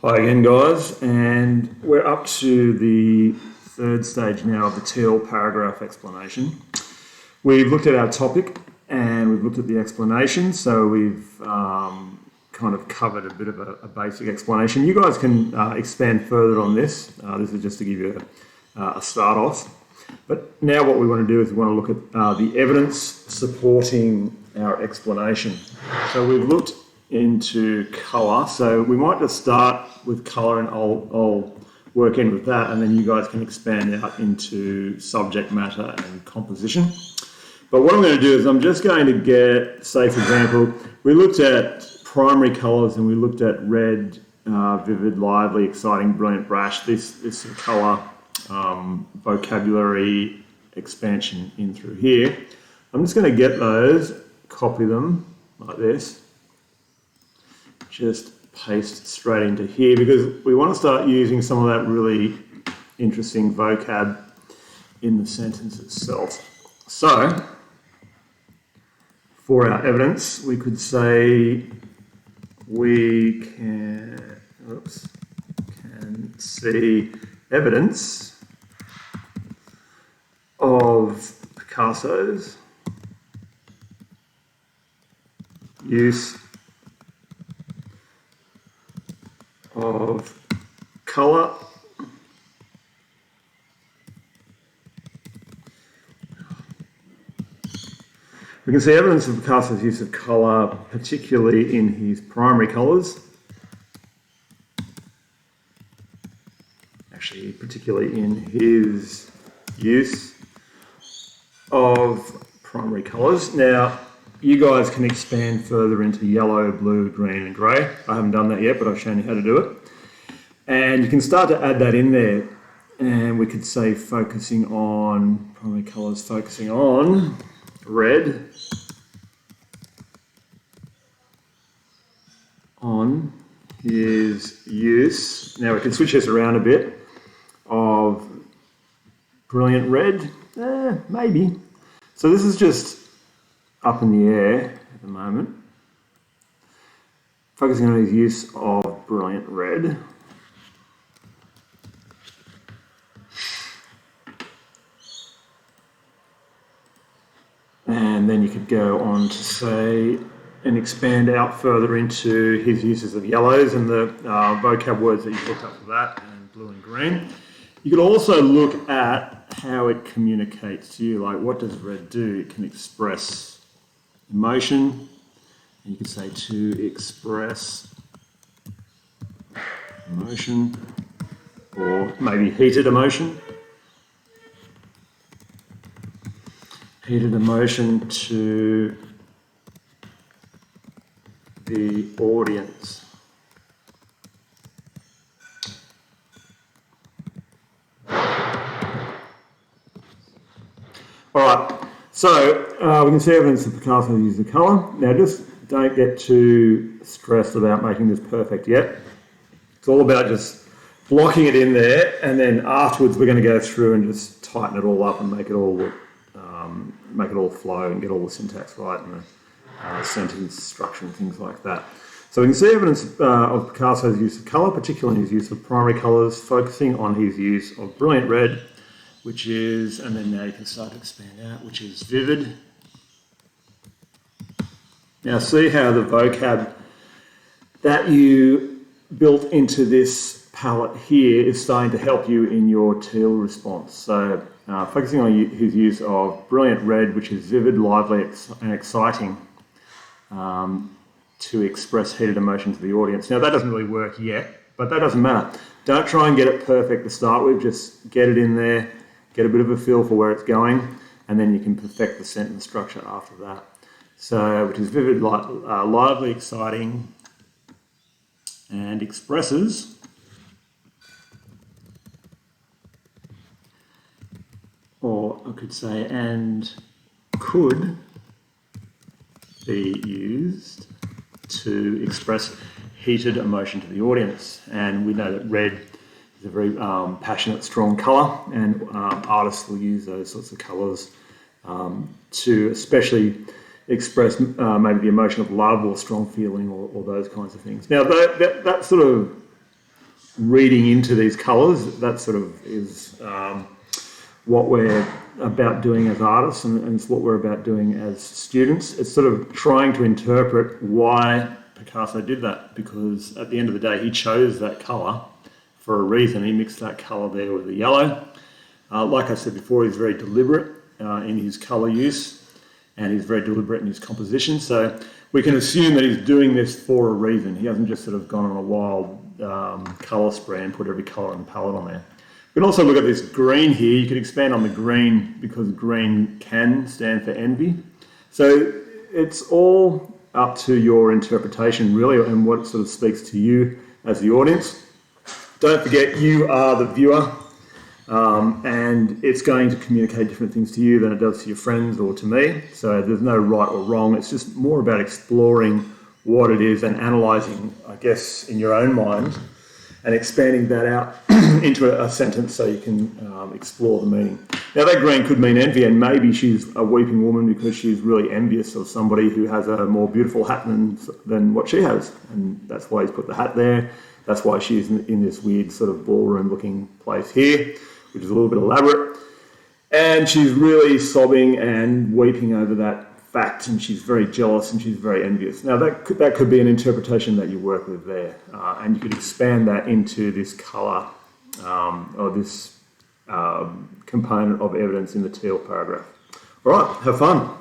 Hi again, guys, and we're up to the third stage now of the TEEL paragraph explanation. We've looked at our topic and we've looked at the explanation, so we've kind of covered a bit of a basic explanation. You guys can expand further on this. This is just to give you a start off. But now what we want to do is we want to look at the evidence supporting our explanation. So we've looked into colour, so we might just start with colour and I'll work in with that, and then you guys can expand out into subject matter and composition. But what I'm going to do is I'm just going to get, say for example, we looked at primary colours and we looked at red, vivid, lively, exciting, brilliant, brash, this colour vocabulary expansion in through here. I'm just going to get those, copy them like this, just paste straight into here because we want to start using some of that really interesting vocab in the sentence itself. So, for our evidence, we could say we can see evidence of Picasso's use of colour we can see evidence of Picasso's use of colour, particularly in his primary colours. Actually, particularly in his use of primary colours. Now, you guys can expand further into yellow, blue, green and grey. I haven't done that yet, but I've shown you how to do it. And you can start to add that in there. And we could say focusing on, primary colours, focusing on red, on his use. Now we can switch this around a bit, of brilliant red, maybe. So this is just up in the air at the moment. Focusing on his use of brilliant red. And then you could go on to say and expand out further into his uses of yellows and the vocab words that you looked up for that, and blue and green. You could also look at how it communicates to you, like what does red do? It can express emotion, and you could say to express emotion, or maybe heated emotion. Heated emotion to the audience. All right, so we can see evidence that Picasso used the colour. Now just don't get too stressed about making this perfect yet. It's all about just blocking it in there, and then afterwards we're going to go through and just tighten it all up and make it all look, make it all flow and get all the syntax right and the sentence structure and things like that. So we can see evidence of Picasso's use of colour, particularly his use of primary colours, focusing on his use of brilliant red, which is, and then now you can start to expand out, which is vivid. Now see how the vocab that you built into this palette here is starting to help you in your TEEL response. So focusing on his use of brilliant red, which is vivid, lively and exciting, to express heated emotion to the audience. Now that doesn't really work yet, but that doesn't matter. Don't try and get it perfect to start with, just get it in there, get a bit of a feel for where it's going, and then you can perfect the sentence structure after that. So, which is vivid, lively, exciting, and expresses or I could say and could be used to express heated emotion to the audience. And we know that red is a very passionate, strong colour, and artists will use those sorts of colours to especially express maybe the emotion of love or strong feeling or those kinds of things. Now that sort of reading into these colours. That sort of is what we're about doing as artists, and it's what we're about doing as students. It's sort of trying to interpret why Picasso did that, because at the end of the day he chose that colour for a reason. He mixed that colour there with the yellow. Like I said before, he's very deliberate in his colour use, and he's very deliberate in his composition, so we can assume that he's doing this for a reason. He hasn't just sort of gone on a wild colour spray and put every colour in the palette on there. We can also look at this green here. You could expand on the green because green can stand for envy. So it's all up to your interpretation really, and what sort of speaks to you as the audience. Don't forget, you are the viewer, and it's going to communicate different things to you than it does to your friends or to me. So there's no right or wrong. It's just more about exploring what it is and analysing, I guess, in your own mind, and expanding that out into a sentence so you can explore the meaning. Now that green could mean envy, and maybe she's a weeping woman because she's really envious of somebody who has a more beautiful hat than what she has, and that's why he's put the hat there. That's why she's in this weird sort of ballroom looking place here, which is a little bit elaborate. And she's really sobbing and weeping over that fact, and she's very jealous and she's very envious. Now that could be an interpretation that you work with there, and you could expand that into this colour or this component of evidence in the TEEL paragraph. All right, have fun.